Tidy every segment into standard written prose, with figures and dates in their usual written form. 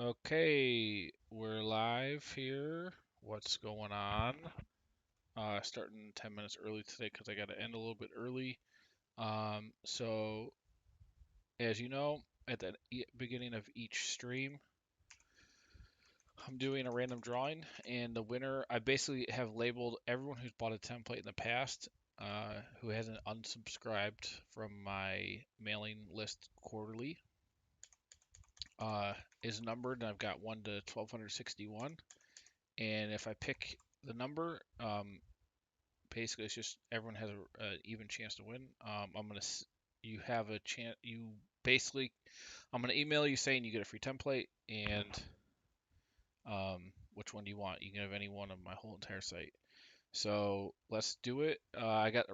Okay, we're live here. What's going on? Starting 10 minutes early today because I got to end a little bit early. So, as you know, at the beginning of each stream, I'm doing a random drawing, and the winner, I basically have labeled everyone who's bought a template in the past, who hasn't unsubscribed from my mailing list quarterly, is numbered, and I've got 1 to 1261. And if I pick the number, basically it's just everyone has an even chance to win. You have a chance. I'm gonna email you saying you get a free template and which one do you want? You can have any one of my whole entire site. So let's do it. I got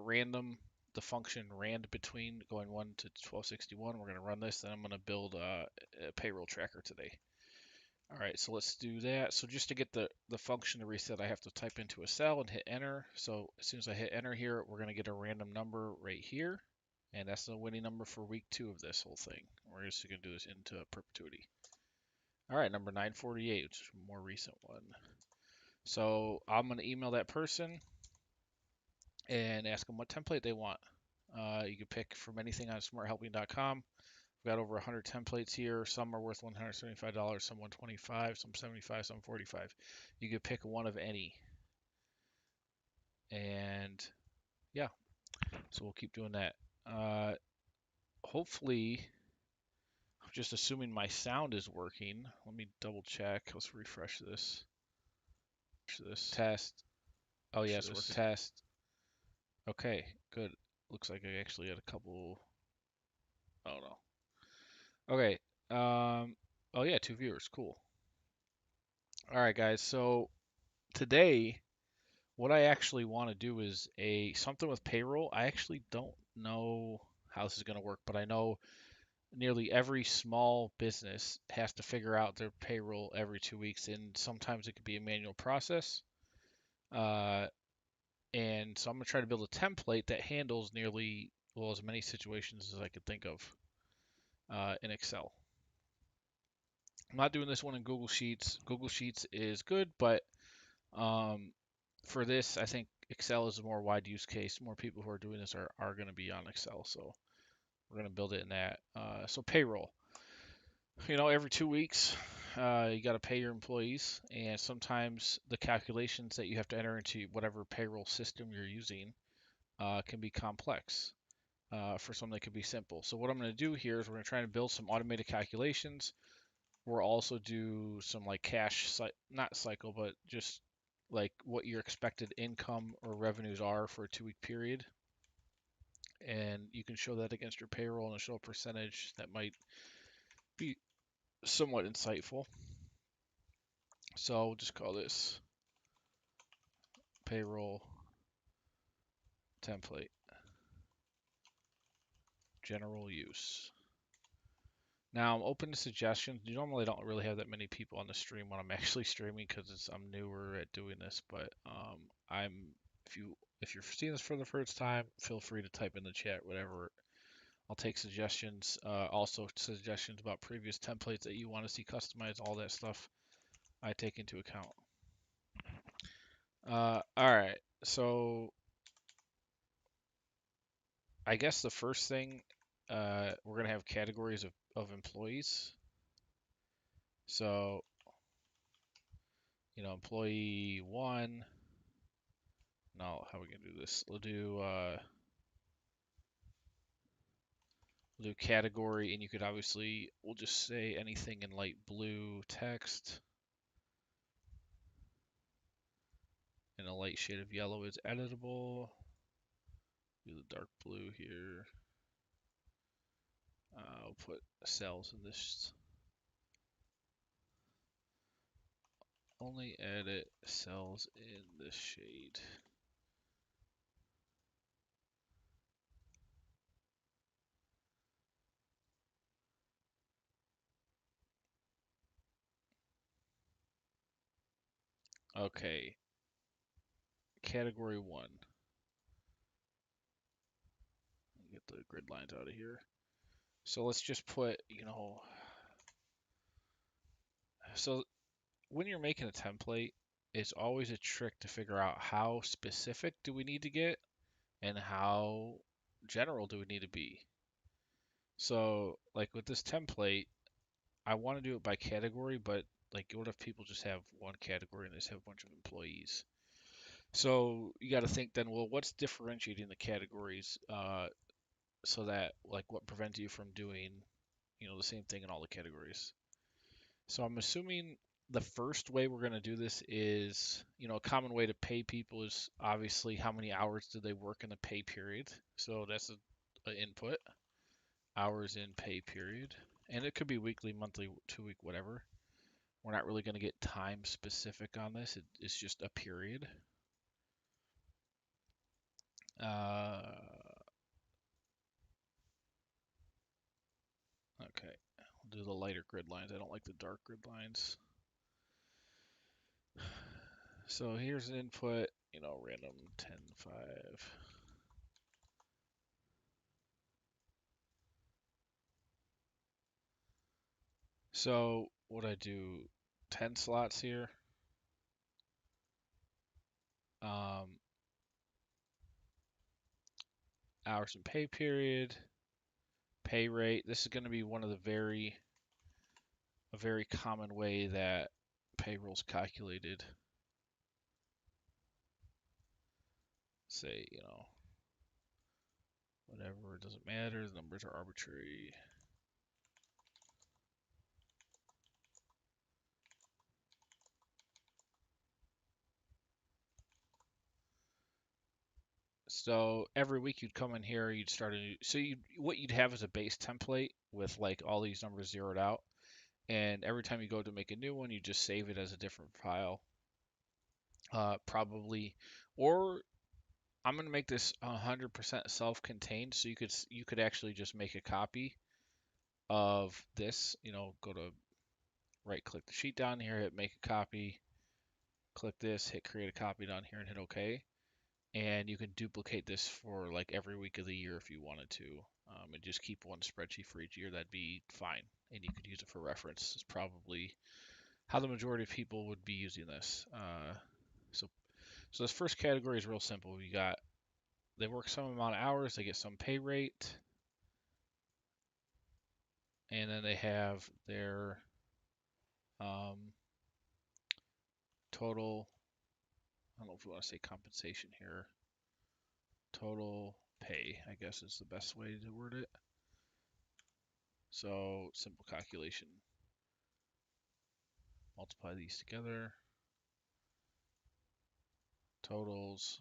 the function rand between going 1 to 1261. We're gonna run this, then I'm gonna build a payroll tracker today. All right, so let's do that. So just to get the function to reset, I have to type into a cell and hit enter. So as soon as I hit enter here, we're going to get a random number right here. And that's the winning number for week 2 of this whole thing. We're just going to do this into perpetuity. All right, number 948, which is a more recent one. So I'm going to email that person and ask them what template they want. You can pick from anything on smarthelping.com. We've got over 100 templates here. Some are worth $175, some $125, some $75, some $45. You could pick one of any. And yeah, so we'll keep doing that. Hopefully, I'm just assuming my sound is working. Let me double check. Let's refresh this. Test. Oh, yes, we're test. Okay, good. Looks like I actually had a couple. Oh, no. Okay. Oh, yeah, 2 viewers. Cool. All right, guys. So today, what I actually want to do is something with payroll. I actually don't know how this is going to work, but I know nearly every small business has to figure out their payroll every 2 weeks, and sometimes it could be a manual process. And so I'm going to try to build a template that handles as many situations as I could think of in Excel. I'm not doing this one in Google Sheets. Google Sheets is good, but for this, I think Excel is a more wide use case. More people who are doing this are going to be on Excel, so we're going to build it in that. So payroll. Every 2 weeks, you got to pay your employees, and sometimes the calculations that you have to enter into whatever payroll system you're using can be complex. For some, they could be simple. So what I'm going to do here is we're going to try to build some automated calculations. We'll also do some like not cycle, but just like what your expected income or revenues are for a 2-week period. And you can show that against your payroll and show a percentage that might be somewhat insightful. So we'll just call this payroll template, general use. Now I'm open to suggestions. Normally I don't really have that many people on the stream when I'm actually streaming because I'm newer at doing this, but if you're seeing this for the first time, feel free to type in the chat whatever. I'll take suggestions. Also suggestions about previous templates that you want to see customized, all that stuff I take into account. All right, so I guess the first thing, we're going to have categories of employees. So, employee 1. No, how are we going to do this? We'll do category, and you could we'll just say anything in light blue text. And a light shade of yellow is editable. Do the dark blue here. I'll put cells in this. Only edit cells in this shade. Okay. Category 1. Get the grid lines out of here. So let's just put, So when you're making a template, it's always a trick to figure out how specific do we need to get and how general do we need to be. So like with this template, I want to do it by category, but like what if people just have one category and they just have a bunch of employees? So you got to think then, well, what's differentiating the categories so that like what prevents you from doing, the same thing in all the categories? So I'm assuming the first way we're going to do this is, a common way to pay people is obviously how many hours do they work in the pay period. So that's a input, hours in pay period. And it could be weekly, monthly, 2 week, whatever. We're not really going to get time specific on this. It's just a period. Okay, we'll do the lighter grid lines. I don't like the dark grid lines. So here's an input, random 10, 5. So what I do, 10 slots here. Um, Hours and pay period, pay rate. This is going to be one of a very common way that payroll's calculated. Say, whatever, it doesn't matter. The numbers are arbitrary. So every week you'd come in here, you'd start a new. So what you'd have is a base template with like all these numbers zeroed out, and every time you go to make a new one, you just save it as a different file, probably. Or I'm gonna make this 100% self-contained, so you could actually just make a copy of this. Go to right-click the sheet down here, hit make a copy, click this, hit create a copy down here, and hit OK. And you can duplicate this for like every week of the year if you wanted to, and just keep one spreadsheet for each year. That'd be fine, and you could use it for reference. It's probably how the majority of people would be using this. So, so this first category is real simple. We got they work some amount of hours, they get some pay rate, and then they have their um, total. I don't know if we want to say compensation here. Total pay, I guess is the best way to word it. So simple calculation. Multiply these together. Totals.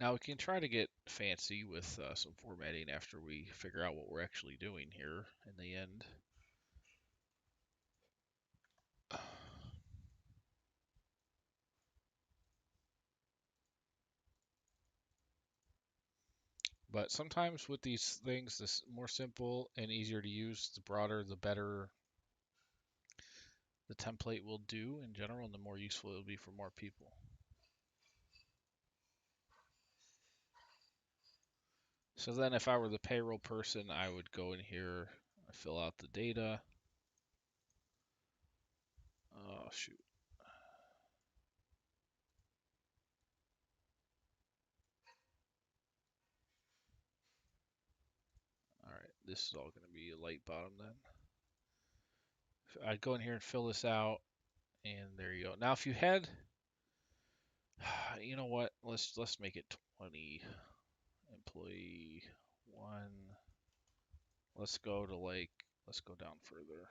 Now we can try to get fancy with some formatting after we figure out what we're actually doing here in the end. But sometimes with these things, this more simple and easier to use, the broader, the better the template will do in general, and the more useful it'll be for more people. So then if I were the payroll person, I would go in here, fill out the data. Oh, shoot. All right, this is all going to be a light bottom then. I'd go in here and fill this out, and there you go. Now, if you had, you know what? Let's make it 20 employee one. Let's go down further.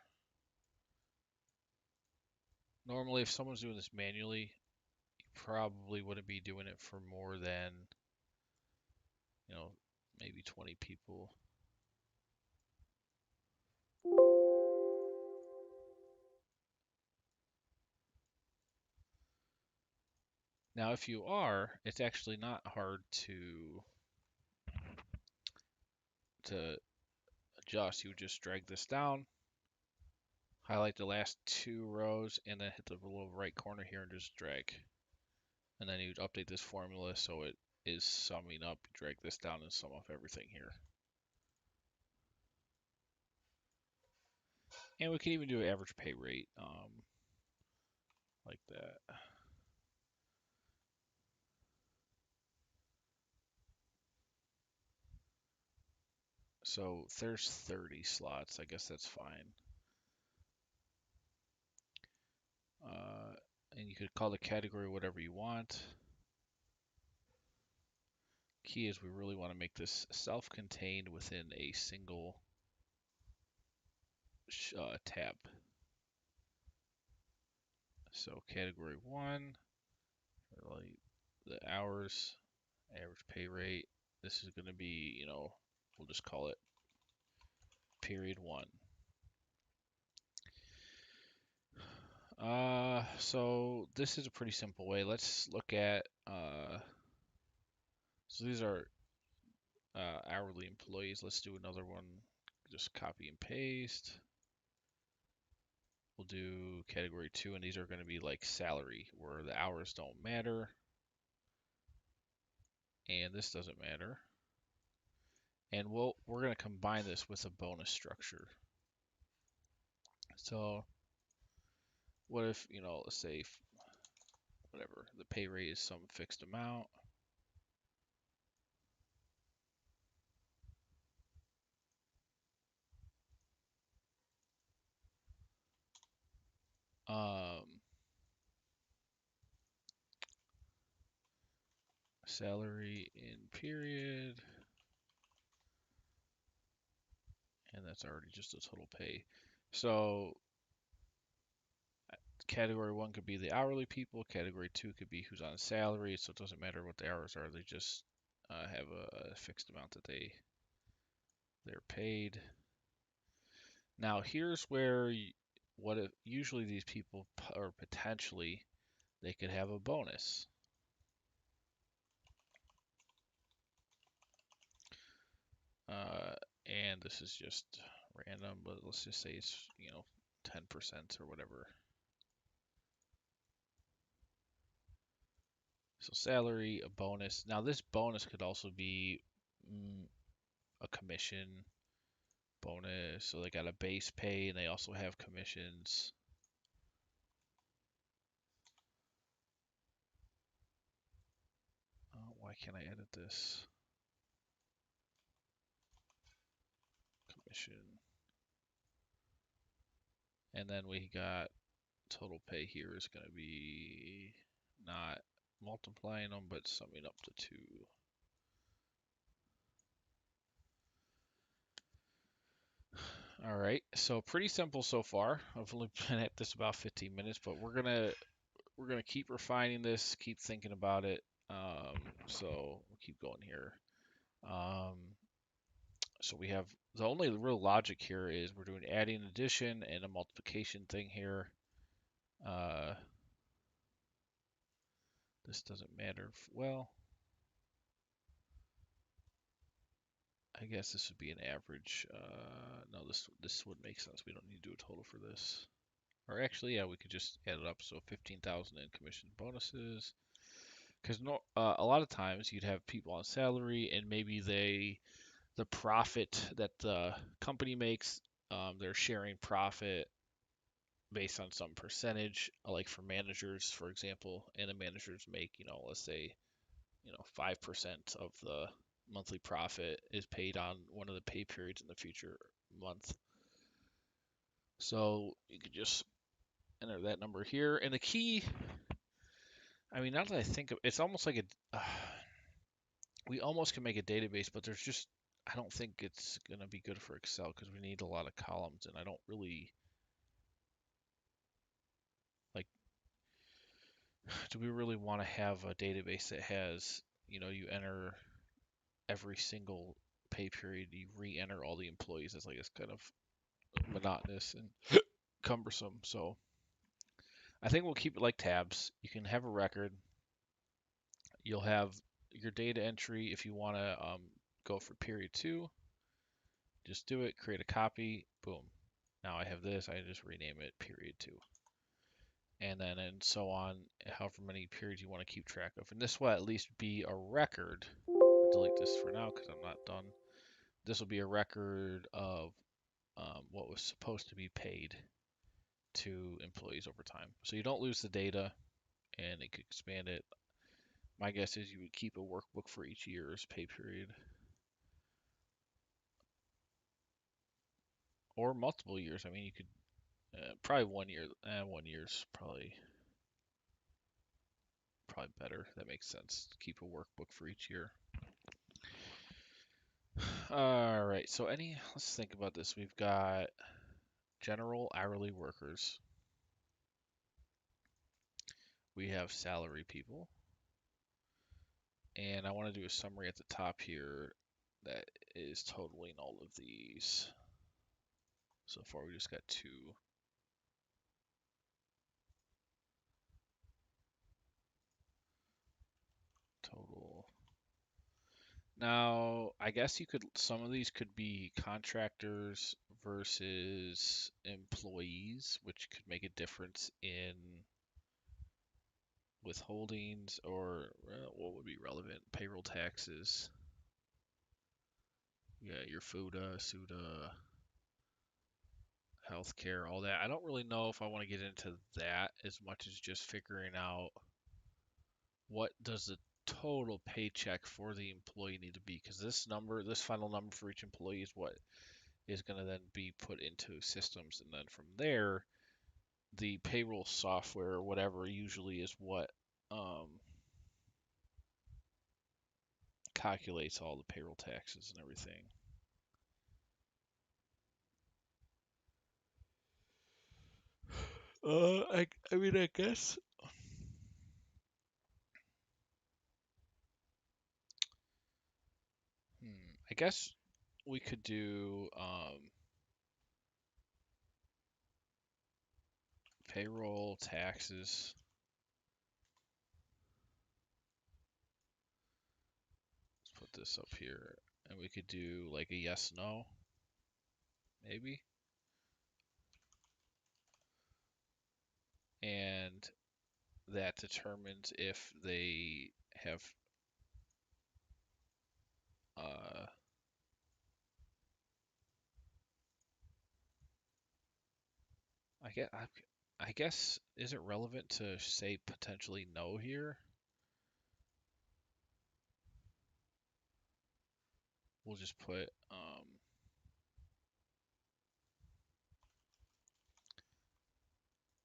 Normally, if someone's doing this manually, you probably wouldn't be doing it for more than, maybe 20 people. Now, if you are, it's actually not hard to adjust. You would just drag this down, highlight the last 2 rows, and then hit the little right corner here and just drag. And then you'd update this formula so it is summing up. Drag this down and sum up everything here. And we can even do an average pay rate, like that. So if there's 30 slots, I guess that's fine. And you could call the category whatever you want. Key is we really want to make this self-contained within a single tab. So category 1, really the hours, average pay rate. This is going to be, we'll just call it period 1. So this is a pretty simple way. Let's look at, so these are hourly employees. Let's do another one. Just copy and paste. We'll do category 2, and these are going to be like salary, where the hours don't matter. And this doesn't matter. And we're going to combine this with a bonus structure. So what if, let's say, whatever, the pay rate is some fixed amount. Salary in period, and that's already just the total pay. So category 1 could be the hourly people, category 2 could be who's on salary, so it doesn't matter what the hours are, they just have a fixed amount that they're paid. Now here's where what if usually these people, or potentially they could have a bonus. And this is just random, but let's just say it's 10% or whatever. So salary, a bonus. Now this bonus could also be a commission bonus. So they got a base pay and they also have commissions. Why can't I edit this? Commission. And then we got total pay here is going to be not multiplying them, but summing up to 2. All right, so pretty simple so far. I've only been at this about 15 minutes, but we're gonna keep refining this, keep thinking about it. So we'll keep going here. So we have the only real logic here is we're doing adding, addition, and a multiplication thing here. This doesn't matter. Well, I guess this would be an average. No, this would make sense. We don't need to do a total for this. Or actually, yeah, we could just add it up. So 15,000 in commission bonuses. Because a lot of times you'd have people on salary, and maybe the profit that the company makes, they're sharing profit based on some percentage, like for managers, for example, and the managers make, let's say, 5% of the monthly profit is paid on one of the pay periods in the future month. So you could just enter that number here. And the key, I mean, now that I think of it's almost like we almost can make a database, but there's just, I don't think it's going to be good for Excel because we need a lot of columns, and I don't really like, do we really want to have a database that has, you enter every single pay period, you re-enter all the employees? That's like, it's kind of monotonous and cumbersome. So I think we'll keep it like tabs. You can have a record. You'll have your data entry if you want to go for period 2. Just do it, create a copy, boom. Now I have this, I just rename it period 2. And then and so on, however many periods you want to keep track of. And this will at least be a record. I'll delete this for now because I'm not done. This will be a record of what was supposed to be paid to employees over time. So you don't lose the data, and it could expand it. My guess is you would keep a workbook for each year's pay period, or multiple years. I mean, you could probably 1 year. 1 year's probably better. That makes sense. Keep a workbook for each year. All right. So let's think about this. We've got general hourly workers. We have salary people. And I want to do a summary at the top here that is totaling all of these. So far, we just got two. Total. Now, I guess some of these could be contractors versus employees, which could make a difference in withholdings or what would be relevant? Payroll taxes. Yeah, your FUTA, SUTA, healthcare, all that. I don't really know if I want to get into that as much as just figuring out what does the total paycheck for the employee need to be, because this final number for each employee is what is going to then be put into systems, and then from there the payroll software or whatever usually is what calculates all the payroll taxes and everything. I mean, I guess I guess we could do payroll taxes. Let's put this up here, and we could do like a yes no, maybe. And that determines if they have uh, I guess is it relevant to say potentially no here? We'll just put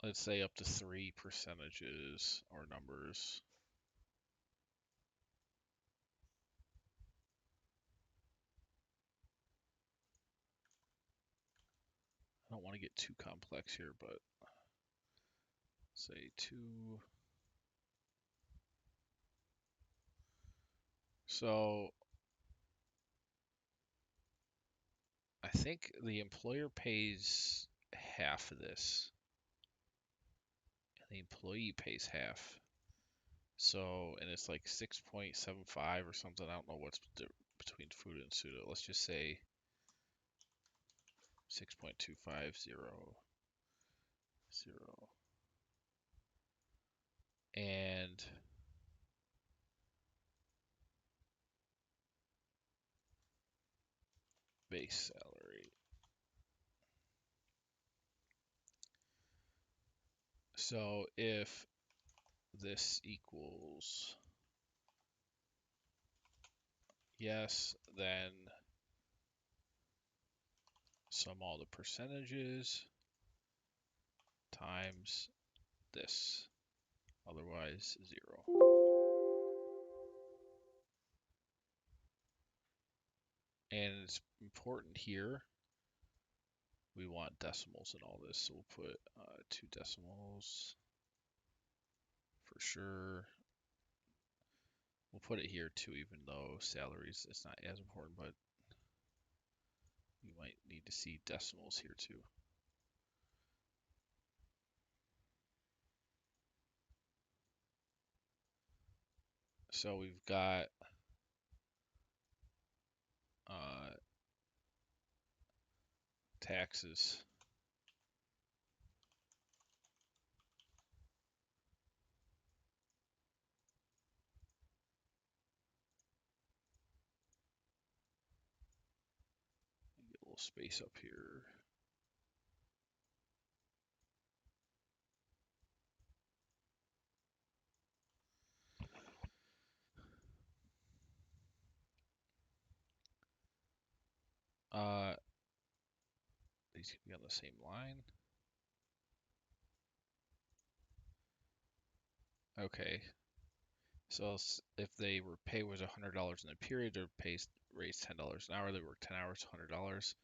let's say up to 3 percentages or numbers. I don't want to get too complex here, but say 2. So I think the employer pays half of this, and the employee pays half. So, and it's like 6.75 or something. I don't know what's between FUTA and SUTA. Let's just say 6.250. And base salary. So if this equals yes, then sum all the percentages times this. Otherwise, 0. And it's important here, we want decimals in all this, so we'll put 2 decimals for sure. We'll put it here too, even though salaries it's not as important, but you might need to see decimals here too. So we've got taxes. A little space up here. These can be on the same line. Okay. So if they were pay was $100 in the period, their pay raised $10 an hour. They work 10 hours, $100.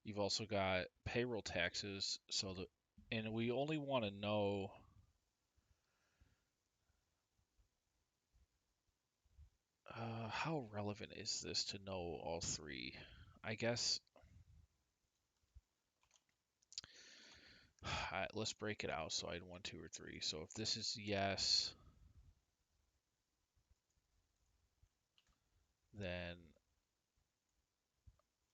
You've also got payroll taxes. And we only want to know how relevant is this to know all three? I guess let's break it out. So I had 1, 2, or 3. So if this is yes, then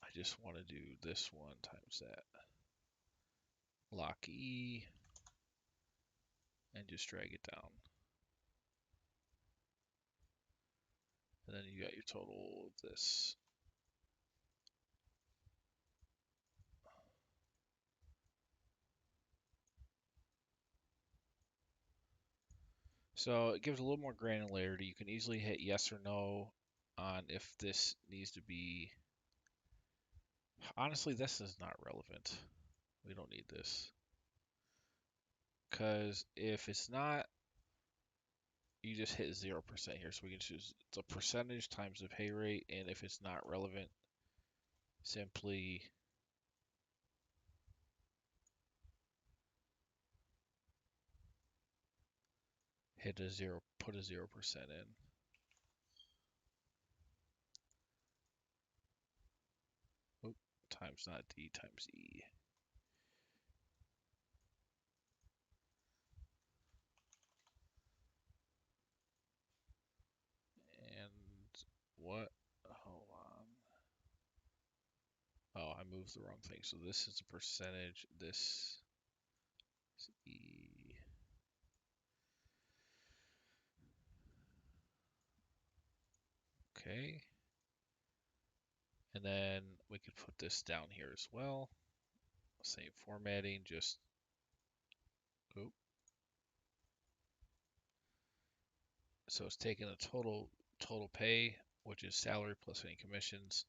I just want to do this one times that. Lock E and just drag it down. And then you got your total of this. So it gives a little more granularity. You can easily hit yes or no on if this needs to be. Honestly, this is not relevant. We don't need this. Because if it's not, you just hit 0% here. So we can choose the percentage times the pay rate. And if it's not relevant, simply hit a 0, put a 0% in. Oop, times not D, times E. And what? Hold on. Oh, I moved the wrong thing. So this is a percentage. This is E. Okay. And then we could put this down here as well. Same formatting, just oop. So it's taking the total pay, which is salary plus any commissions,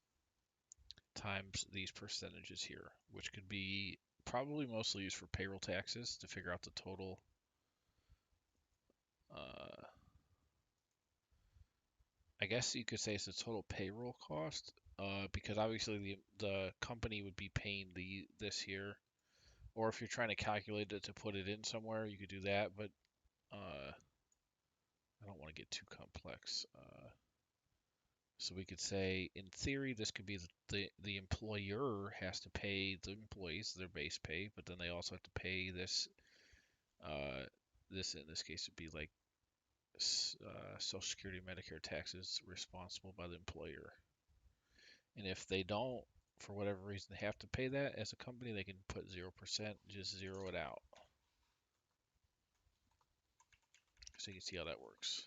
times these percentages here, which could be probably mostly used for payroll taxes to figure out the total. I guess you could say it's the total payroll cost, because obviously the company would be paying this here, or if you're trying to calculate it to put it in somewhere, you could do that. But I don't want to get too complex. So we could say, in theory, this could be the employer has to pay the employees their base pay, but then they also have to pay this. This in this case would be like Social Security, Medicare taxes responsible by the employer. And if they don't, for whatever reason, they have to pay that as a company, they can put 0%, just zero it out. So you can see how that works.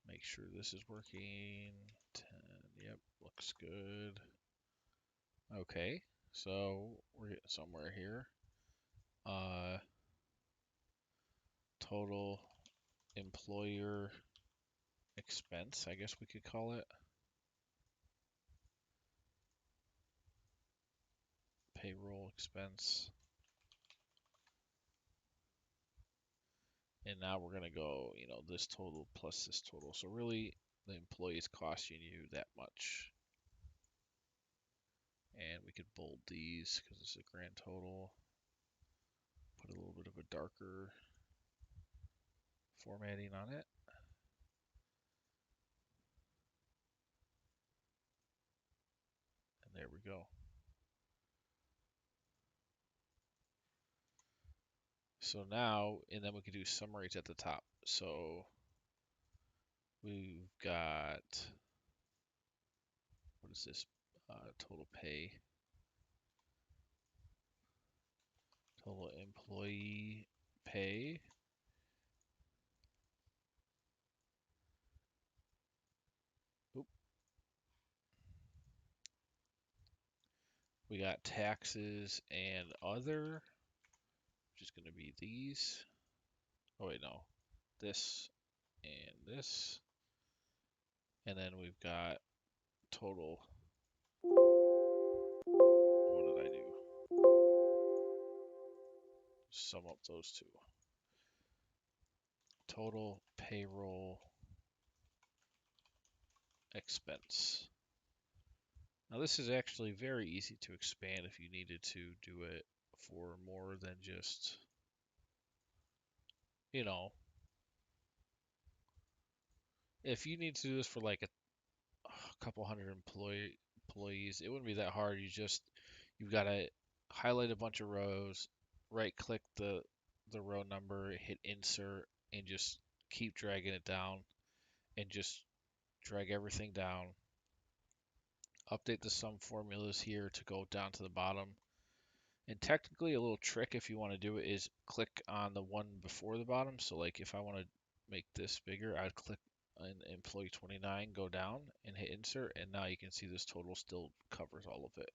Make sure this is working. 10, yep, looks good. Okay, so we're getting somewhere here. Total employer expense, I guess we could call it. Payroll expense. And now we're going to go, this total plus this total. So really, the employee is costing you that much. And we could bold these because it's a grand total. Put a little bit of a darker formatting on it. And there we go. So now, and then we could do summaries at the top. So we've got, what is this? Total pay. Total employee pay. we got taxes and other, which is going to be these. Oh wait, no, this and this. And then we've got total. What did I do? Sum up those two. Total payroll expense. Now this is actually very easy to expand if you needed to do it for more than just, you know, if you need to do this for like a couple hundred employees, it wouldn't be that hard. You've got to highlight a bunch of rows, right click the row number, hit insert, and just keep dragging it down and just drag everything down. Update the sum formulas here to go down to the bottom. And technically, a little trick if you want to do it is click on the one before the bottom. So like if I want to make this bigger, I'd click on employee 29, go down and hit insert, and now you can see this total still covers all of it.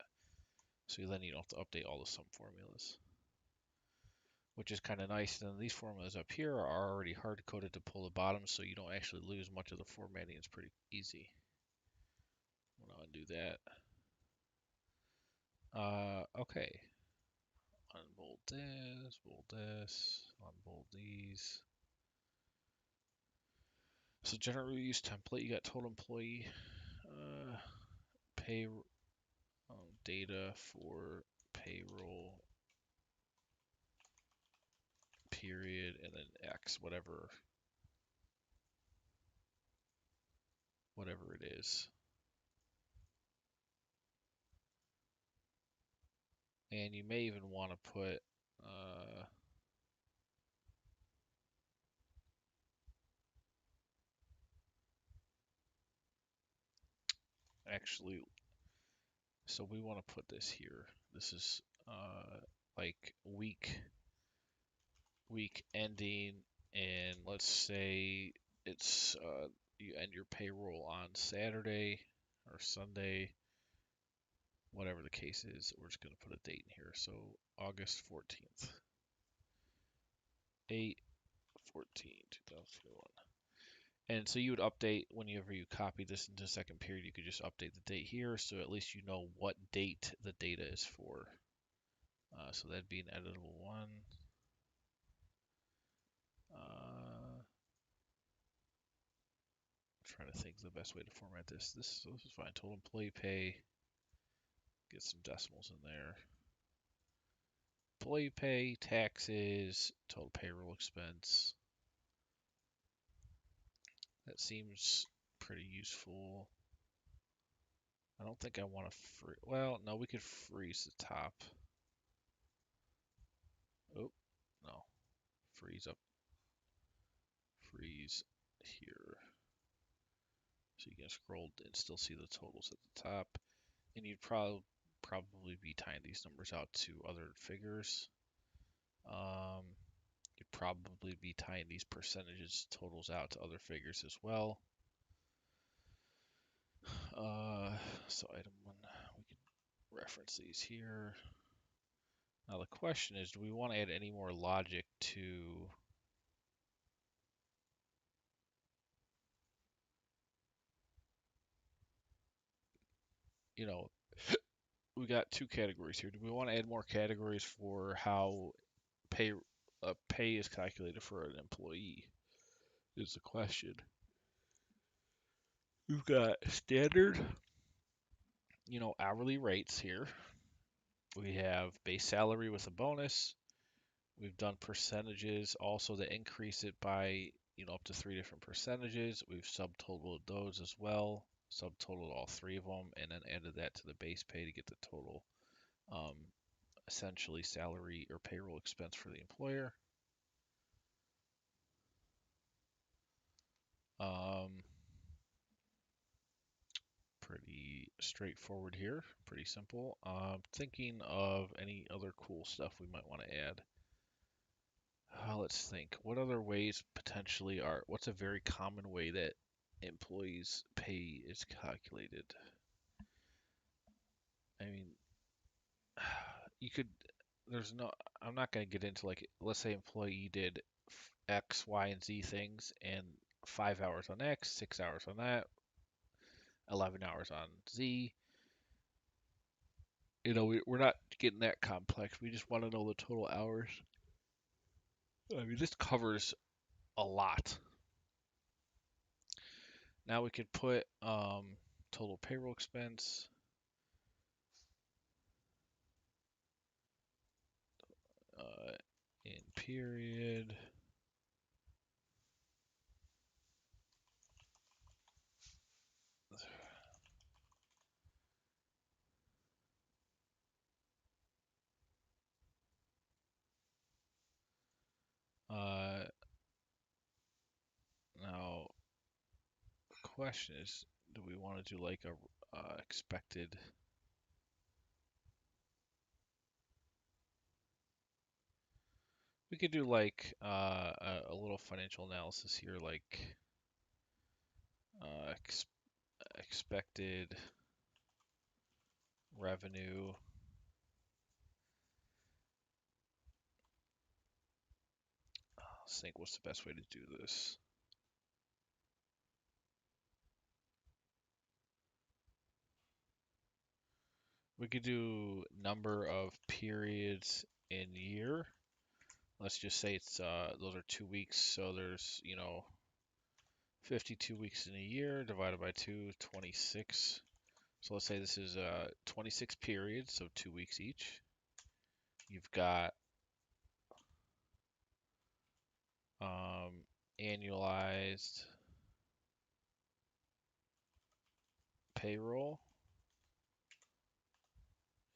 So then you don't have to update all the sum formulas, which is kind of nice. And then these formulas up here are already hard coded to pull the bottom, so you don't actually lose much of the formatting. It's pretty easy. I'm gonna undo that. Okay. Unbold this, bold this, unbold these. So general use template, you got total employee pay data for payroll period and then X whatever it is. And you may even want to put actually, so we want to put this here. This is like week ending, and let's say it's you end your payroll on Saturday or Sunday, whatever the case is. We're just going to put a date in here. So August 14th, 8/14/2021. And so you would update whenever you copy this into second period, you could just update the date here. So at least you know what date the data is for. So that'd be an editable one. Trying to think of the best way to format this. This is fine. Total employee pay. Get some decimals in there. Employee pay, taxes, total payroll expense. That seems pretty useful. I don't think I want to free. Well, no, we could freeze the top. Oh, no. Freeze up. Freeze here. So you can scroll and still see the totals at the top. And you'd probably be tying these numbers out to other figures. You'd probably be tying these percentages totals out to other figures as well. So item one, we can reference these here. Now the question is, do we want to add any more logic to, you know, we got two categories here. Do we want to add more categories for how pay is calculated for an employee? Is the question. We've got standard, hourly rates here. We have base salary with a bonus. We've done percentages also that increase it by, up to 3 different percentages. We've subtotaled those as well, subtotaled all 3 of them, and then added that to the base pay to get the total, essentially salary or payroll expense for the employer. Pretty straightforward here, pretty simple. Thinking of any other cool stuff we might want to add. Let's think. What other ways potentially what's a very common way that employees' pay is calculated? I mean, you could, there's no, I'm not going to get into like, let's say employee did X, Y, and Z things and 5 hours on X, 6 hours on that, 11 hours on Z. We're not getting that complex. We just want to know the total hours. I mean, this covers a lot. Now we could put total payroll expense, in period. Uh, Now, the question is, do we want to do like a expected? We could do like a little financial analysis here, like expected revenue. Let's think, what's the best way to do this? We could do number of periods in year. Let's just say it's those are 2 weeks, so there's 52 weeks in a year divided by 2, 26. So let's say this is 26 periods, so 2 weeks each. You've got annualized payroll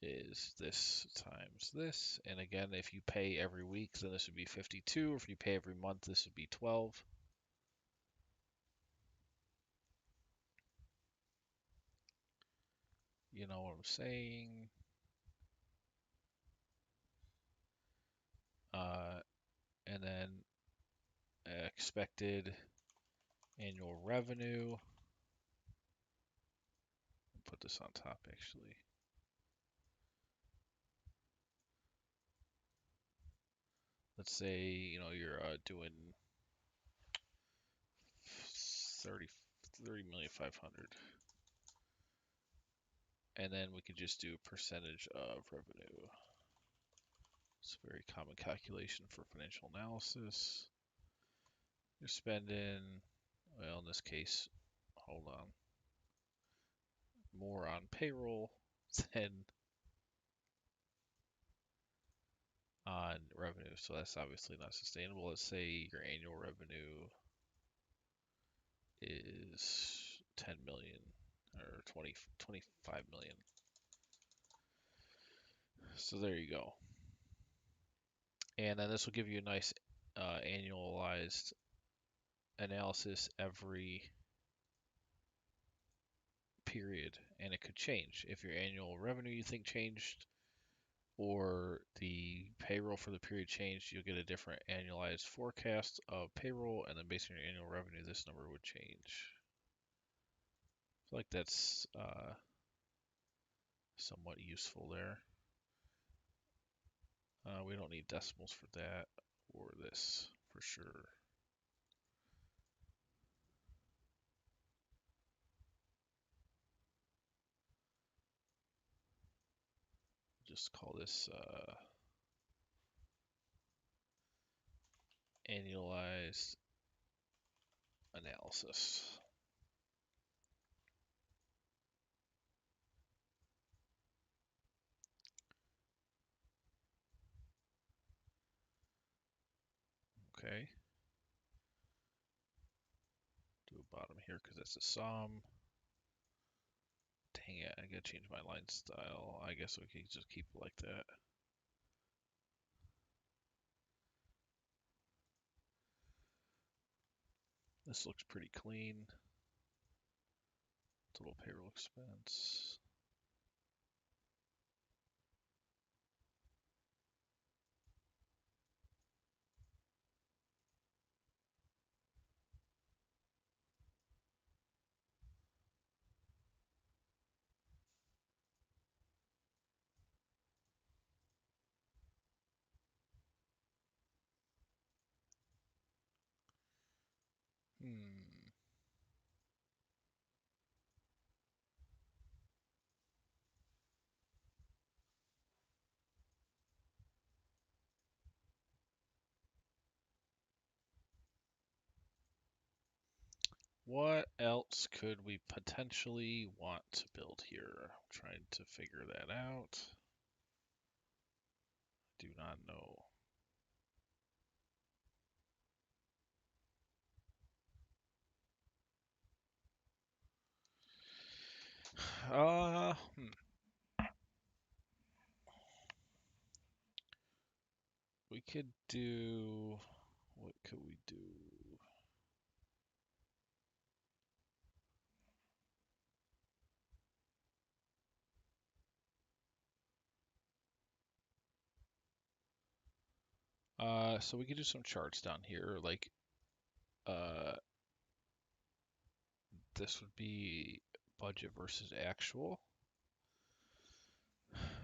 is this times this. And again, if you pay every week, then this would be 52. Or if you pay every month, this would be 12. You know what I'm saying? And then expected annual revenue. Put this on top actually. Let's say, you're doing 30,500,000. And then we could just do percentage of revenue. It's a very common calculation for financial analysis. You're spending, well, in this case, hold on, more on payroll than on revenue. So that's obviously not sustainable. Let's say your annual revenue is 10 million or 25 million. So there you go. And then this will give you a nice annualized analysis every period, and it could change. If your annual revenue you think changed or the payroll for the period changed, you'll get a different annualized forecast of payroll, and then based on your annual revenue, this number would change. I feel like that's somewhat useful there. We don't need decimals for that or this for sure. Just call this annualized analysis. Okay. Do a bottom here because that's a sum. Dang it, I gotta change my line style. I guess we can just keep it like that. This looks pretty clean. Total payroll expense. What else could we potentially want to build here? I'm trying to figure that out. Do not know. Uh, hmm. We could do. What could we do? So we could do some charts down here. Like, uh, this would be budget versus actual.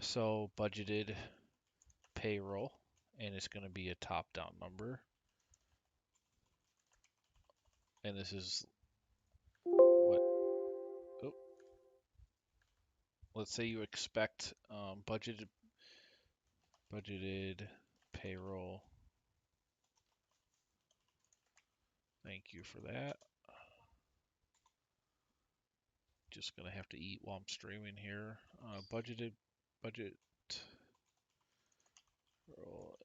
So budgeted payroll, and it's going to be a top-down number. And this is what, oh, let's say you expect budgeted payroll. Thank you for that. Just gonna have to eat while I'm streaming here. Budget roll,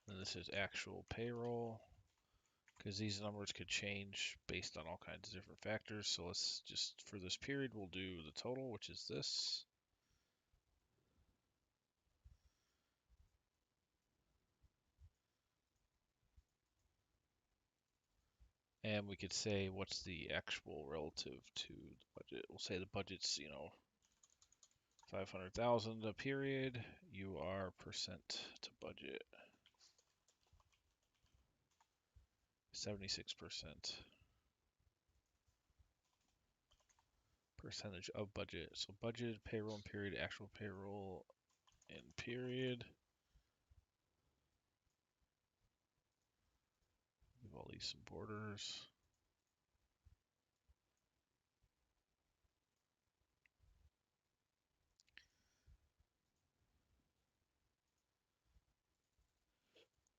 and this is actual payroll because these numbers could change based on all kinds of different factors. So let's just, for this period, we'll do the total, which is this. And we could say what's the actual relative to the budget. We'll say the budget's, 500,000 a period. You are percent to budget. 76% percentage of budget. So budgeted payroll in period, actual payroll in period. Give all these some borders.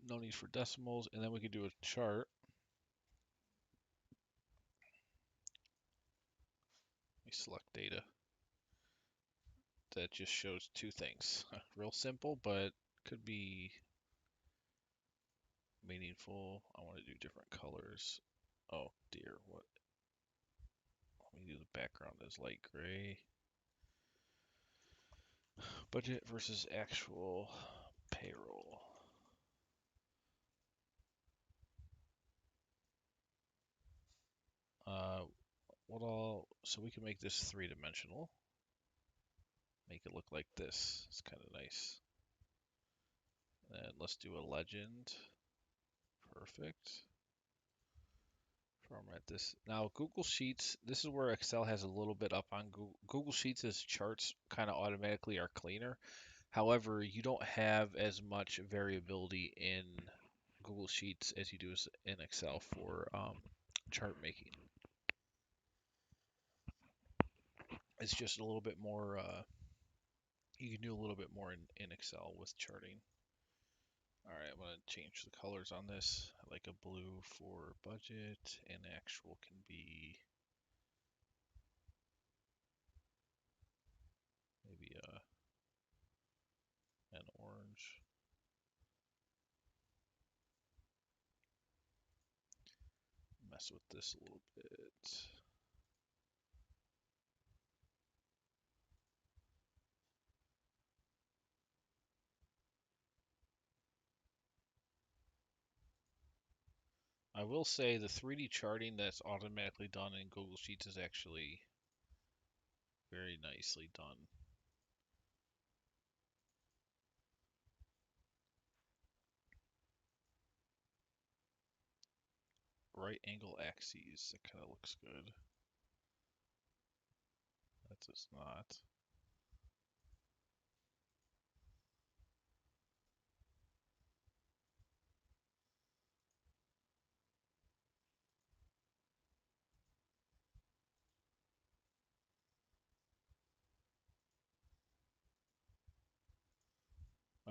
No need for decimals. And then we could do a chart. We select data. That just shows two things. Real simple, but could be meaningful. I want to do different colors. Oh dear, what? Let me do the background as light gray. Budget versus actual payroll. So we can make this three-dimensional. Make it look like this. It's kind of nice. And let's do a legend. Perfect. Format this. Now Google Sheets, this is where Excel has a little bit up on Google. Google Sheets' charts kind of automatically are cleaner. However, you don't have as much variability in Google Sheets as you do in Excel for chart making. It's just a little bit more, you can do a little bit more in Excel with charting. All right, I'm going to change the colors on this. I like a blue for budget, and actual can be maybe an orange. Mess with this a little bit. I will say the 3D charting that's automatically done in Google Sheets is actually very nicely done. Right angle axes, that kind of looks good. That does not.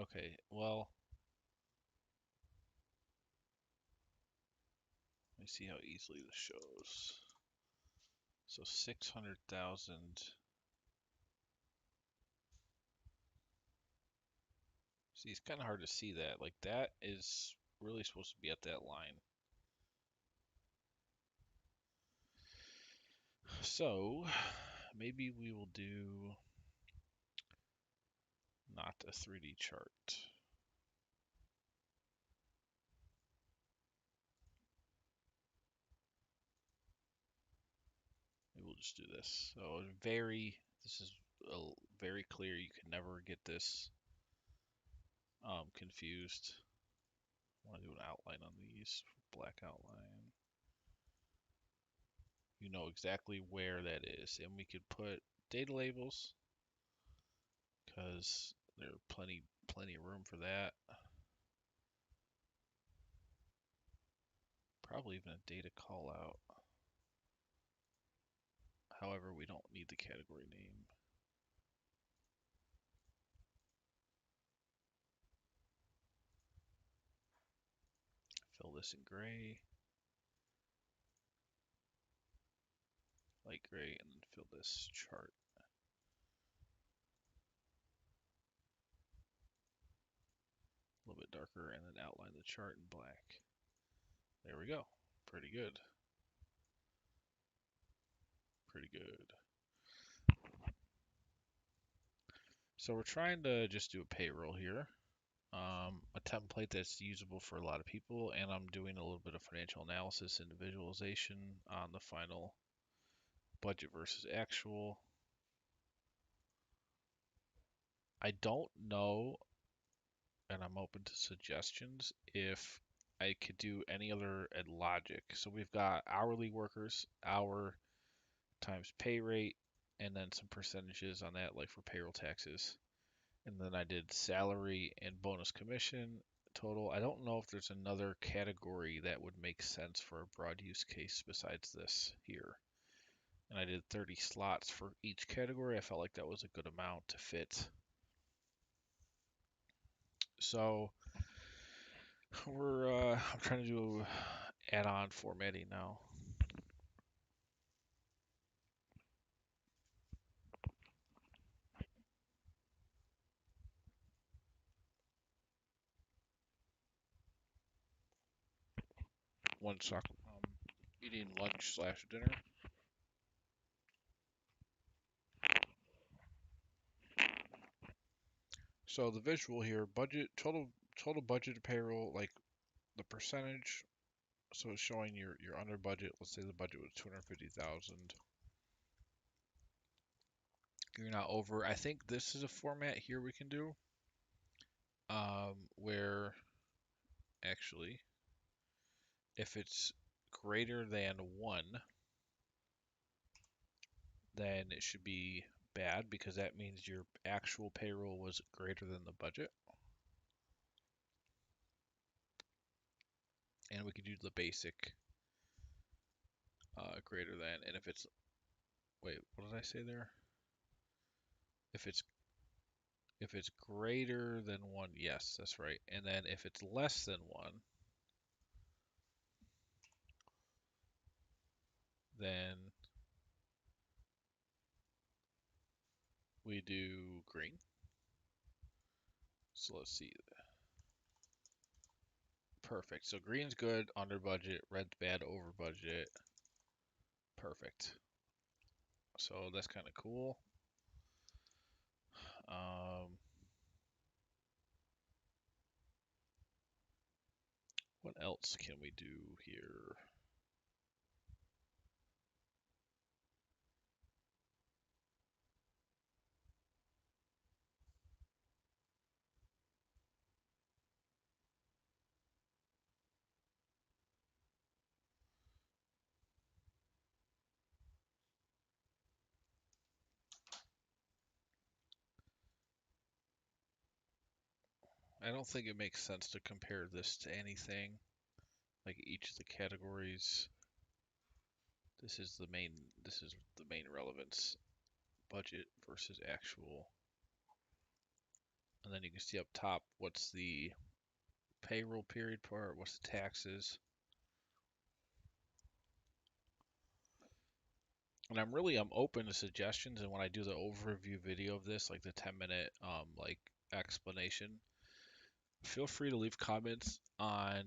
Okay, well, let me see how easily this shows. So 600,000. See, it's kind of hard to see that. Like, that is really supposed to be at that line. So, maybe we will do not a 3D chart. Maybe we'll just do this. So, this is very clear. You can never get this confused. I want to do an outline on these, black outline. You know exactly where that is, and we could put data labels because there's plenty of room for that. Probably even a data call out. However, we don't need the category name. Fill this in gray, light gray, and then fill this chart. A little bit darker, and then outline the chart in black. There we go. Pretty good. Pretty good. So we're trying to just do a payroll here. A template that's usable for a lot of people, and I'm doing a little bit of financial analysis and visualization on the final budget versus actual. I don't know, and I'm open to suggestions, if I could do any other logic. So we've got hourly workers, hour times pay rate, and then some percentages on that, like for payroll taxes. And then I did salary and bonus commission total. I don't know if there's another category that would make sense for a broad use case besides this here. And I did 30 slots for each category. I felt like that was a good amount to fit. So I'm trying to do add-on formatting now. One sec. Eating lunch/dinner. So the visual here, budget total budget payroll, like the percentage. So it's showing you're under budget. Let's say the budget was 250,000. You're not over. I think this is a format here we can do, where actually, if it's greater than 1, then it should be bad because that means your actual payroll was greater than the budget. And we could do the basic greater than. And if it's, wait, what did I say there? If it's greater than 1, yes, that's right. And then if it's less than 1, then we do green. So let's see. Perfect. So green's good, under budget. Red's bad, over budget. Perfect. So that's kind of cool. What else can we do here? I don't think it makes sense to compare this to anything. Like each of the categories, this is the main relevance. Budget versus actual. And then you can see up top what's the payroll period part, what's the taxes. And I'm open to suggestions, and when I do the overview video of this, like the 10-minute like explanation, feel free to leave comments on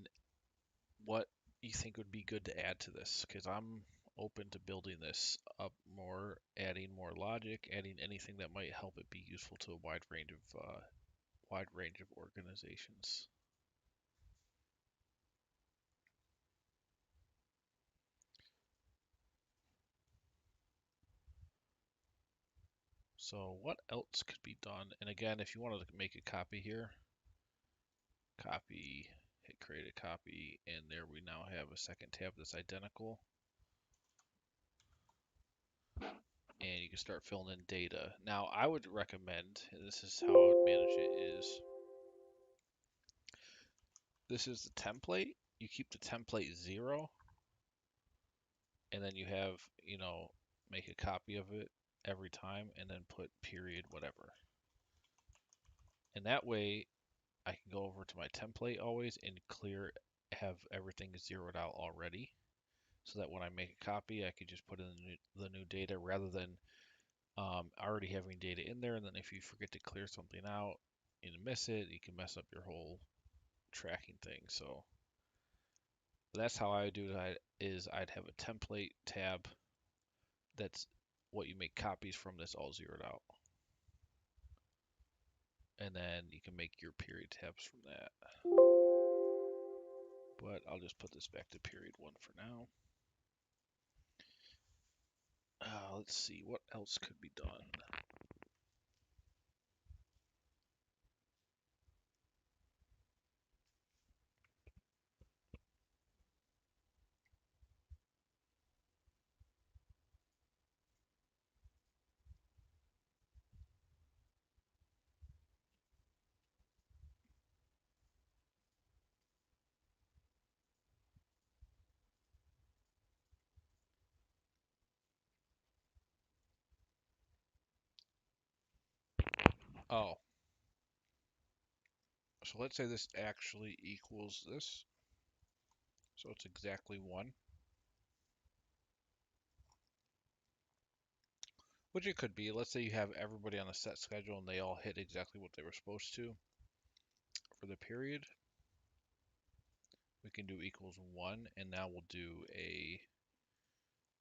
what you think would be good to add to this, because I'm open to building this up more, adding more logic, adding anything that might help it be useful to a wide range of organizations. So what else could be done? And again, if you wanted to make a copy here, copy, hit create a copy, and there we now have a second tab that's identical. And you can start filling in data. Now, I would recommend, and this is how I would manage it, is this is the template. You keep the template 0, and then you have, make a copy of it every time, and then put period whatever. And that way, I can go over to my template always and have everything zeroed out already, so that when I make a copy, I could just put in the new data rather than already having data in there. And then if you forget to clear something out and miss it, you can mess up your whole tracking thing. So that's how I do it. I'd have a template tab that's what you make copies from, that's all zeroed out. And then you can make your period tabs from that. But I'll just put this back to period 1 for now. Let's see, what else could be done? Oh, so let's say this actually equals this. So it's exactly 1. Which it could be. Let's say you have everybody on a set schedule and they all hit exactly what they were supposed to for the period. We can do equals 1, and now we'll do a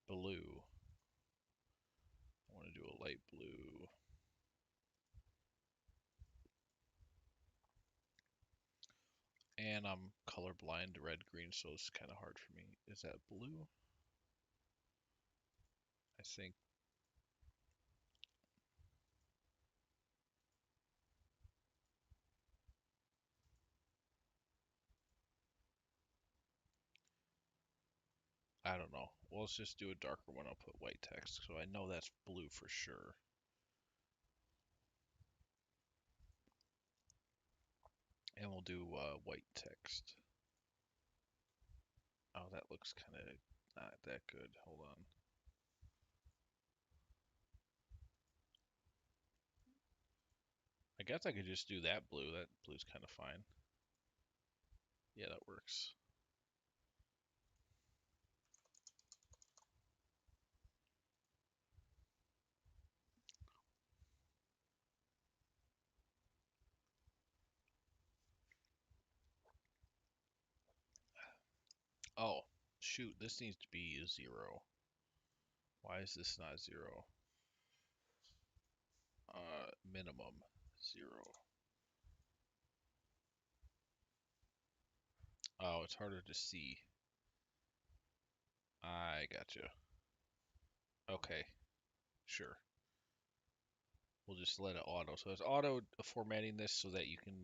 blue. I want to do a light blue. And I'm colorblind to red, green, so it's kind of hard for me. Is that blue? I think. I don't know. Well, let's just do a darker one. I'll put white text, so I know that's blue for sure. And we'll do white text. Oh, that looks kind of not that good. Hold on. I guess I could just do that blue. That blue's kind of fine. Yeah, that works. Oh, shoot. This needs to be a 0. Why is this not 0? Minimum 0. Oh, it's harder to see. I gotcha. Okay, sure. We'll just let it auto. So it's auto formatting this so that you can,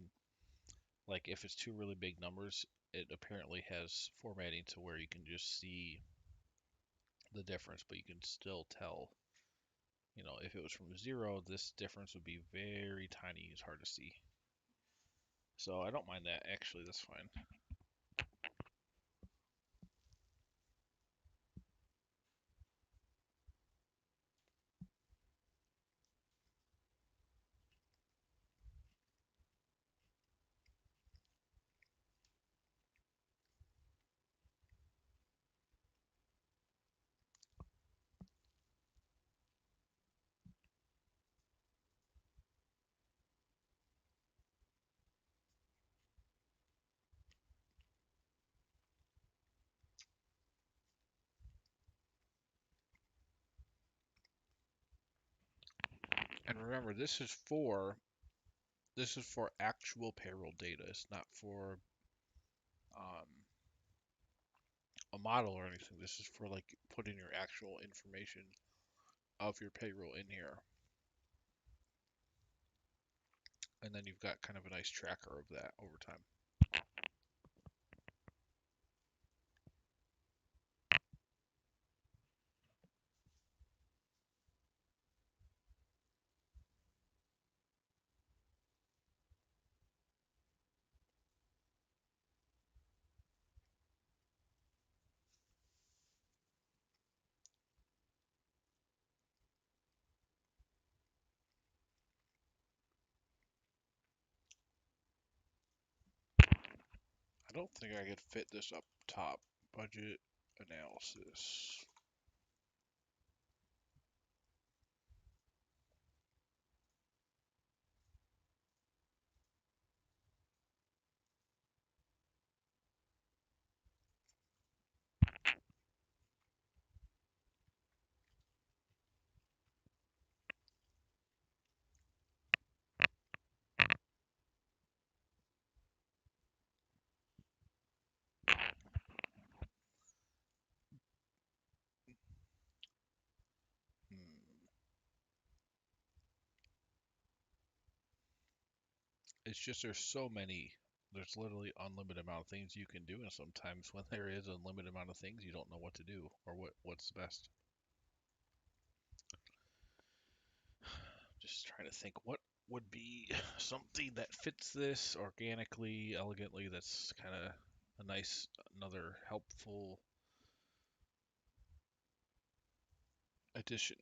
like, if it's two really big numbers, it apparently has formatting to where you can just see the difference, but you can still tell, if it was from 0, this difference would be very tiny. It's hard to see. So I don't mind that. Actually, that's fine. And remember, this is for actual payroll data. It's not for um, a model or anything. This is for like putting your actual information of your payroll in here. And then you've got kind of a nice tracker of that over time. I don't think I could fit this up top. Budget analysis. Hmm. It's just there's literally unlimited amount of things you can do, and sometimes when there is a limited amount of things, you don't know what to do or what's the best. Just trying to think what would be something that fits this organically, elegantly, that's kind of another helpful addition.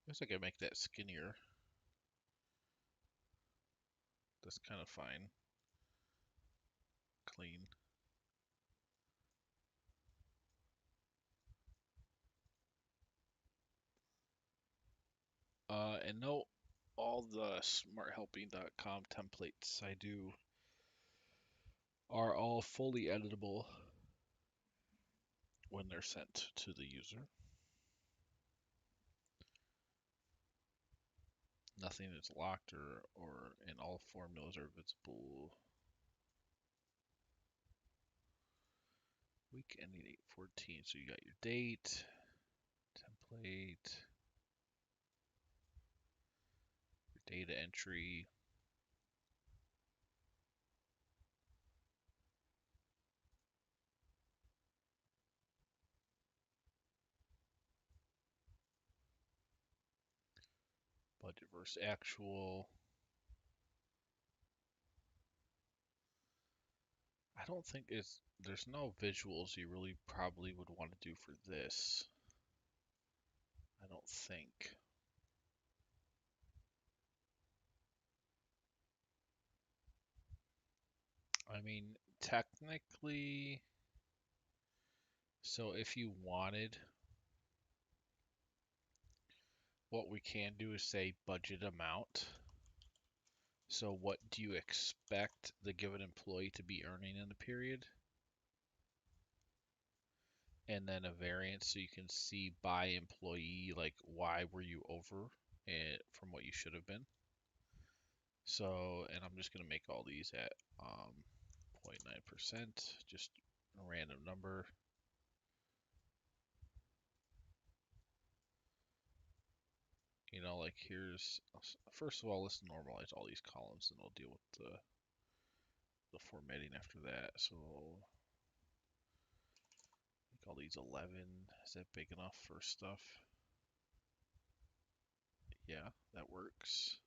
I guess I could make that skinnier. That's kind of fine. Clean. And note all the smarthelping.com templates I do are all fully editable when they're sent to the user. Nothing is locked or and all formulas are visible. Week ending 8/14. So you got your date, template, your data entry. Budget versus actual. I don't think there's no visuals you really probably would want to do for this. I don't think. I mean, technically, so if you wanted, what we can do is say budget amount. So what do you expect the given employee to be earning in the period? And then a variance so you can see by employee, like why were you over it from what you should have been. So, and I'm just going to make all these at 0.9%, just a random number. You know, like first of all, let's normalize all these columns and we'll deal with the formatting after that. So make all these 11. Is that big enough for stuff? Yeah, that works.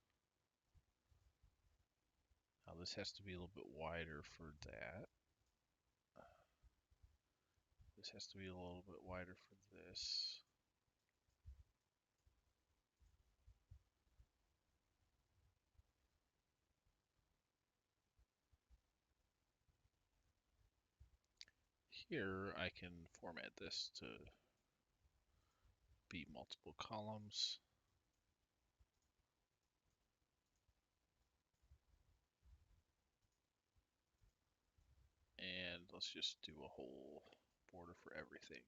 Now this has to be a little bit wider for that. This has to be a little bit wider for this. Here I can format this to be multiple columns. let's just do a whole border for everything.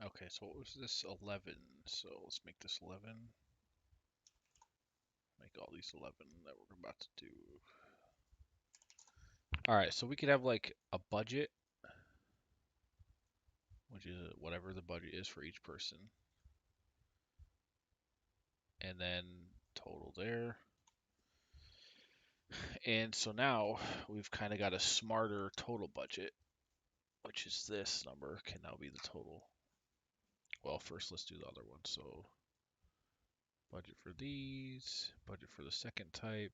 Okay, so what was this? 11. So let's make this 11. Make all these 11 that we're about to do. All right, so we could have like a budget, which is whatever the budget is for each person. And then total there. And so now we've kind of got a smarter total budget, which is this number can now be the total. Well, first let's do the other one. So budget for these, budget for the second type.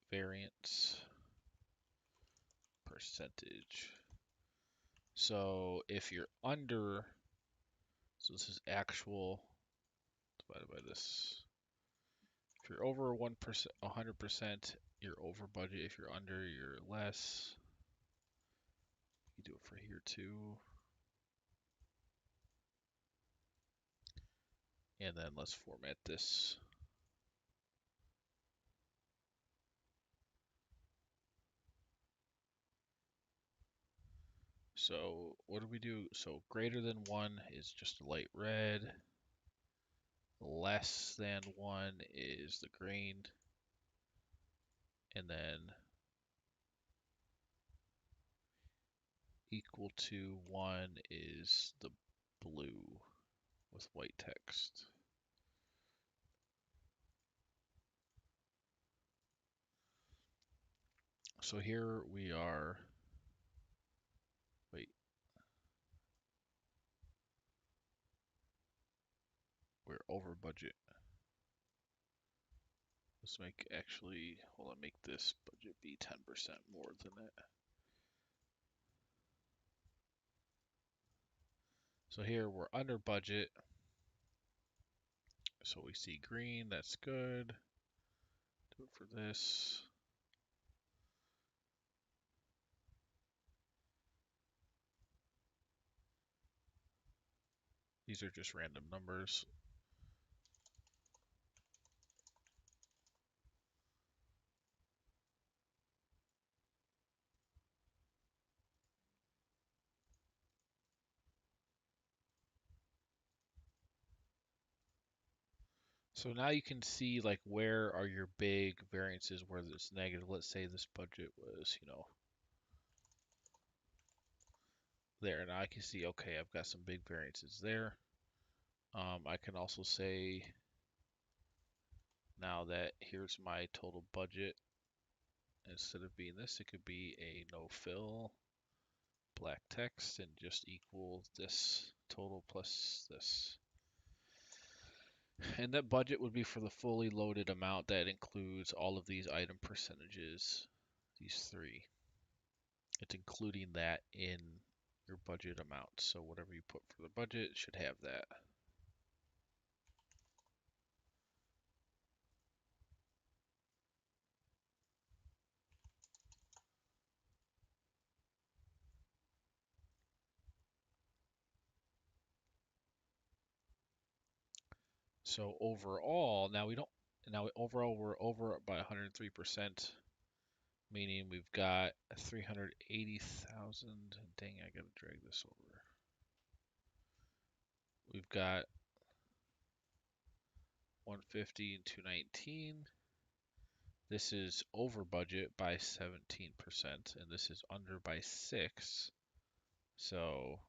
Variance percentage. So if you're under, so this is actual divided by this. If you're over 1%, 100%, you're over budget. If you're under, you're less. You do it for here too. And then let's format this. So what do we do? So greater than 1 is just a light red. Less than 1 is the green. And then equal to 1 is the blue with white text. So here we are, wait, we're over budget. Let's make actually, hold on, make this budget be 10% more than that. So here we're under budget. So we see green, that's good. Do it for this. These are just random numbers. So now you can see like where are your big variances where it's negative. Let's say this budget was, there. Now I can see, okay, I've got some big variances there. I can also say now that here's my total budget. Instead of being this, it could be a no fill, black text, and just equal this total plus this. And that budget would be for the fully loaded amount that includes all of these item percentages, these three. It's including that in your budget amount. So whatever you put for the budget should have that. So overall, overall we're over by 103%, meaning we've got 380,000. Dang, I gotta drag this over. We've got 150 and 219. This is over budget by 17%, and this is under by 6. So,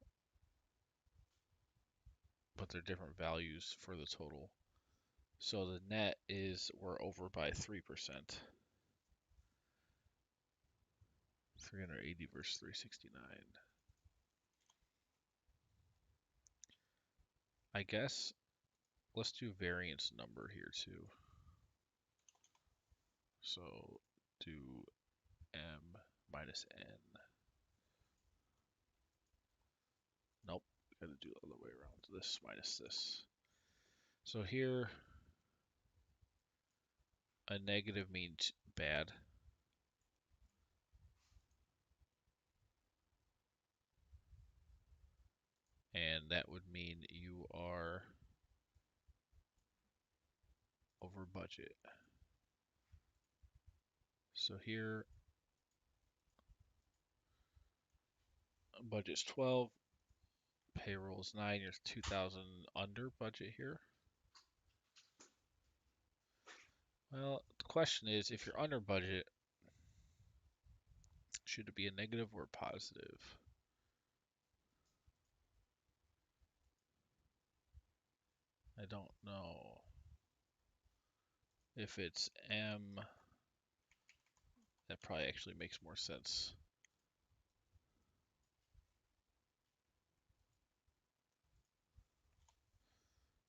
but they're different values for the total. So the net is we're over by 3%. 380 versus 369. I guess let's do variance number here too. So do M minus N. Nope, got to do the other way around. This minus this. So here, a negative means bad. And that would mean you are over budget. So here, budget's 12, payroll's 9, you're 2,000 under budget here. Well, the question is, if you're under budget, should it be a negative or a positive? I don't know. If it's M, that probably actually makes more sense.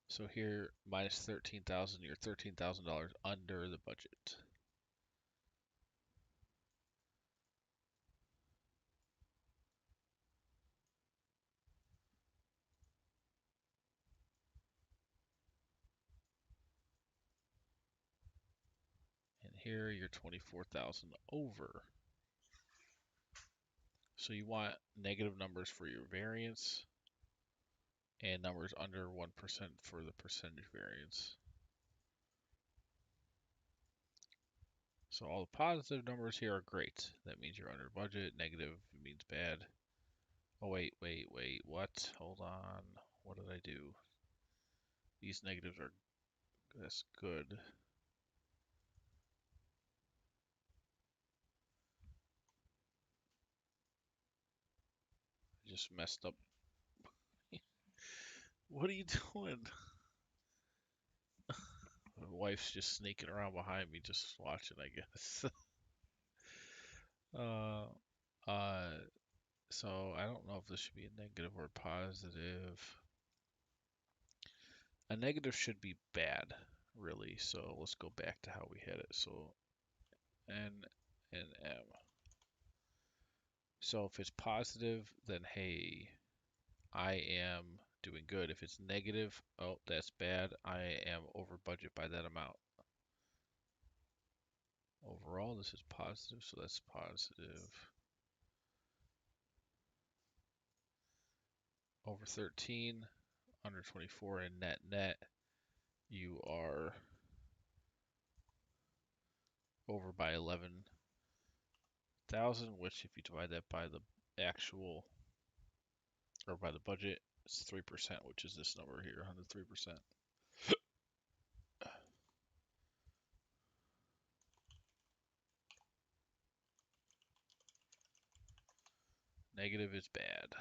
So here, minus 13,000, you're $13,000 under the budget. And here, you're 24,000 over. So you want negative numbers for your variance and numbers under 1% for the percentage variance. So all the positive numbers here are great. That means you're under budget. Negative means bad. Oh, wait, what? Hold on. What did I do? These negatives are, that's good. I just messed up. What are you doing? My wife's just sneaking around behind me, just watching, I guess. uh, uh, so I don't know if this should be a negative or a positive. A negative should be bad, really. So let's go back to how we had it. So N and M. So if it's positive, then hey, I am doing good. If it's negative, oh, that's bad. I am over budget by that amount. Overall, this is positive, so that's positive. Over 13, under 24, and net, you are over by 11,000, which if you divide that by the actual, or by the budget, it's 3%, which is this number here, 103%. Negative is bad.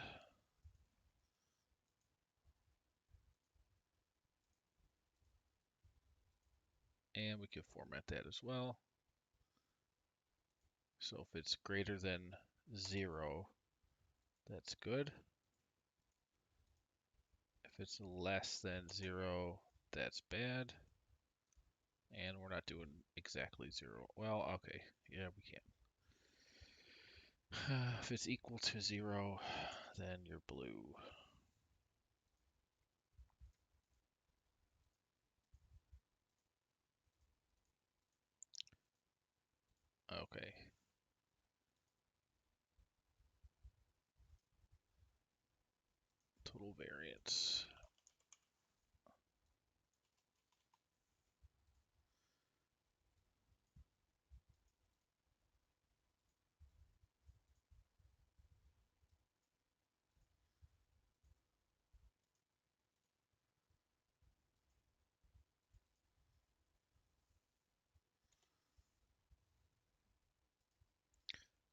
And we can format that as well. So if it's greater than 0, that's good. If it's less than 0, that's bad. And we're not doing exactly 0. Well, okay, yeah, we can. If it's equal to 0, then you're blue. Okay. Total variance.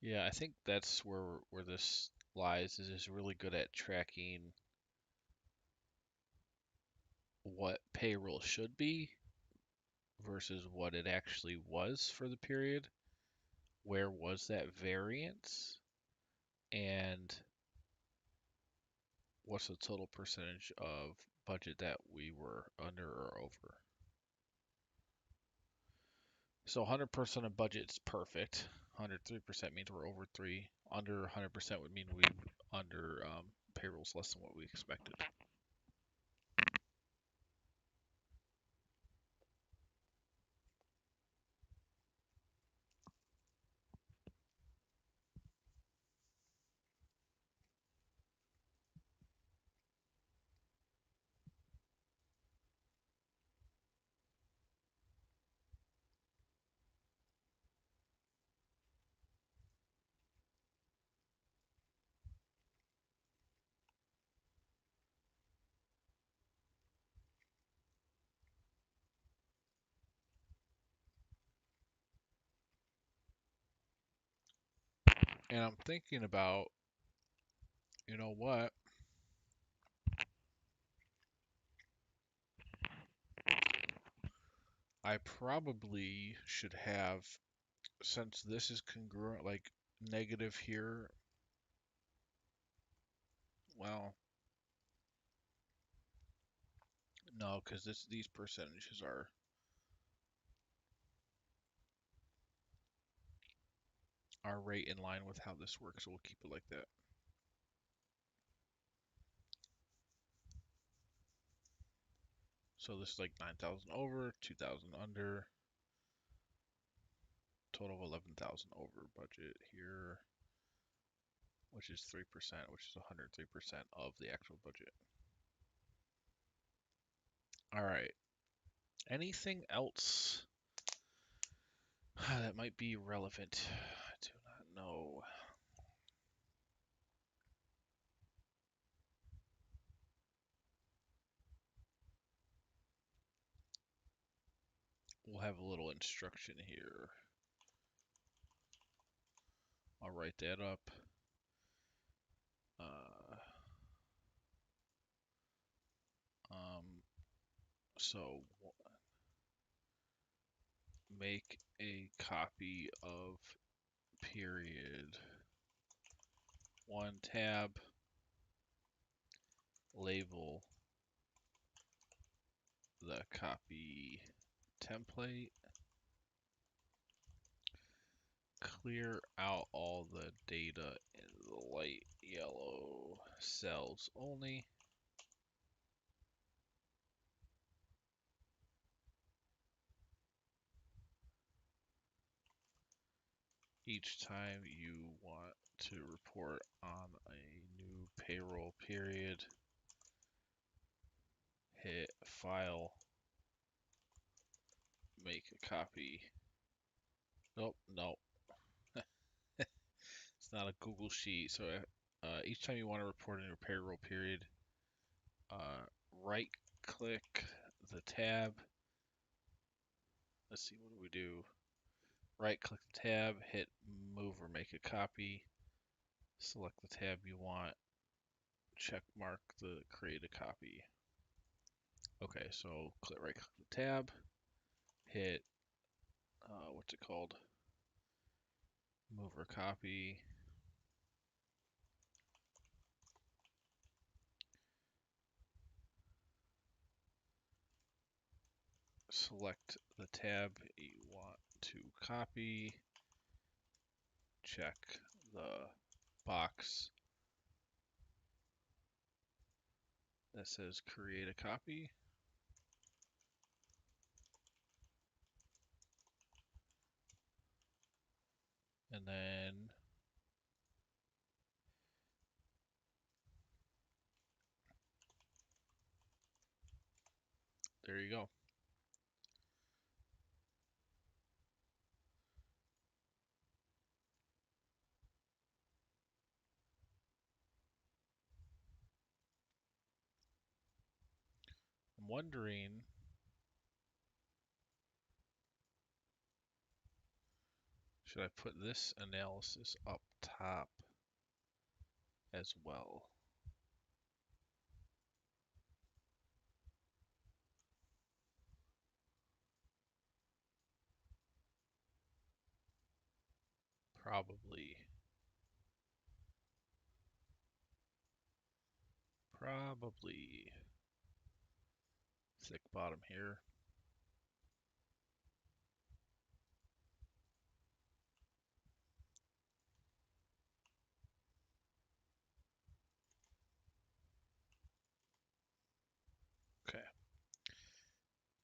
Yeah, I think that's where this lies, is it's really good at tracking what payroll should be versus what it actually was for the period. Where was that variance? And what's the total percentage of budget that we were under or over? So 100% of budget is perfect. 103% means we're over 3. Under 100% would mean we under payroll's less than what we expected. And I'm thinking about, you know what? I probably should have, since this is congruent, like negative here. Well, no, because these percentages are right in line with how this works, so we'll keep it like that. So this is like 9,000 over, 2,000 under, total of 11,000 over budget here, which is 3%, which is 103% of the actual budget. All right. Anything else that might be relevant? I do not know. We'll have a little instruction here. I'll write that up. So make a copy of period 1 tab, label the copy template, clear out all the data in the light yellow cells only. Each time you want to report on a new payroll period, hit File, make a copy. Nope, no. It's not a Google Sheet. So each time you want to report a new payroll period, right click the tab. Let's see, what do we do? Right click the tab, hit move or make a copy, select the tab you want, check mark the create a copy. Okay, so right click the tab, hit what's it called? Move or copy. Select the tab you want to copy. Check the box that says create a copy. And then there you go. I'm wondering, should I put this analysis up top as well? Probably. Thick bottom here.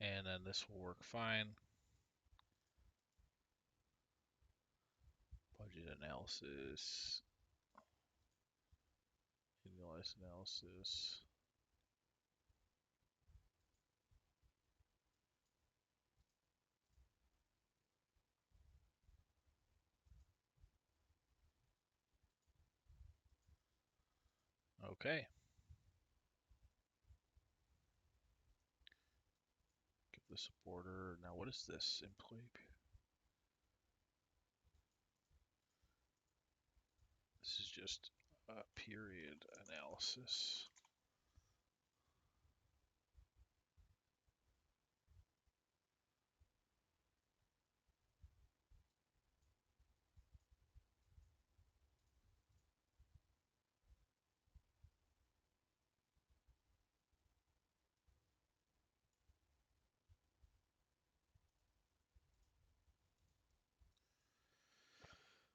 and then this will work fine. Budget analysis, annualized analysis. Okay. Give this a border. Now, what is this? Employee. This is just a period analysis.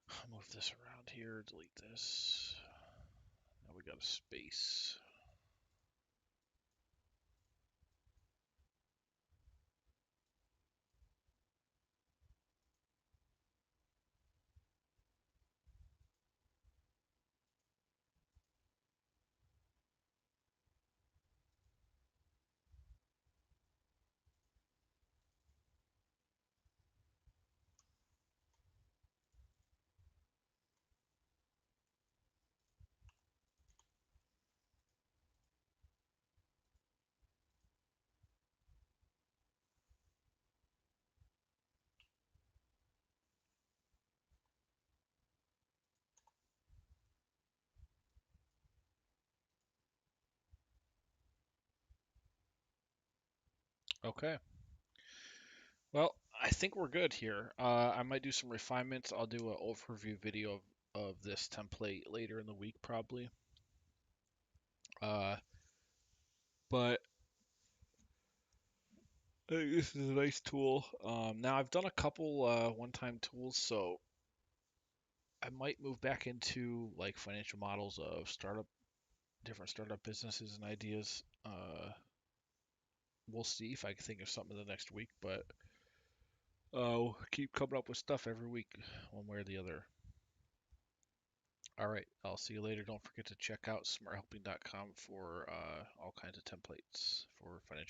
I'll move this around here, delete this. Now we got a space. Okay. Well, I think we're good here. I might do some refinements. I'll do an overview video of this template later in the week, probably. But I think this is a nice tool. Now I've done a couple one-time tools, so I might move back into like financial models of different startup businesses and ideas. We'll see if I can think of something in the next week, but I'll keep coming up with stuff every week, one way or the other. All right, I'll see you later. Don't forget to check out smarthelping.com for all kinds of templates for financial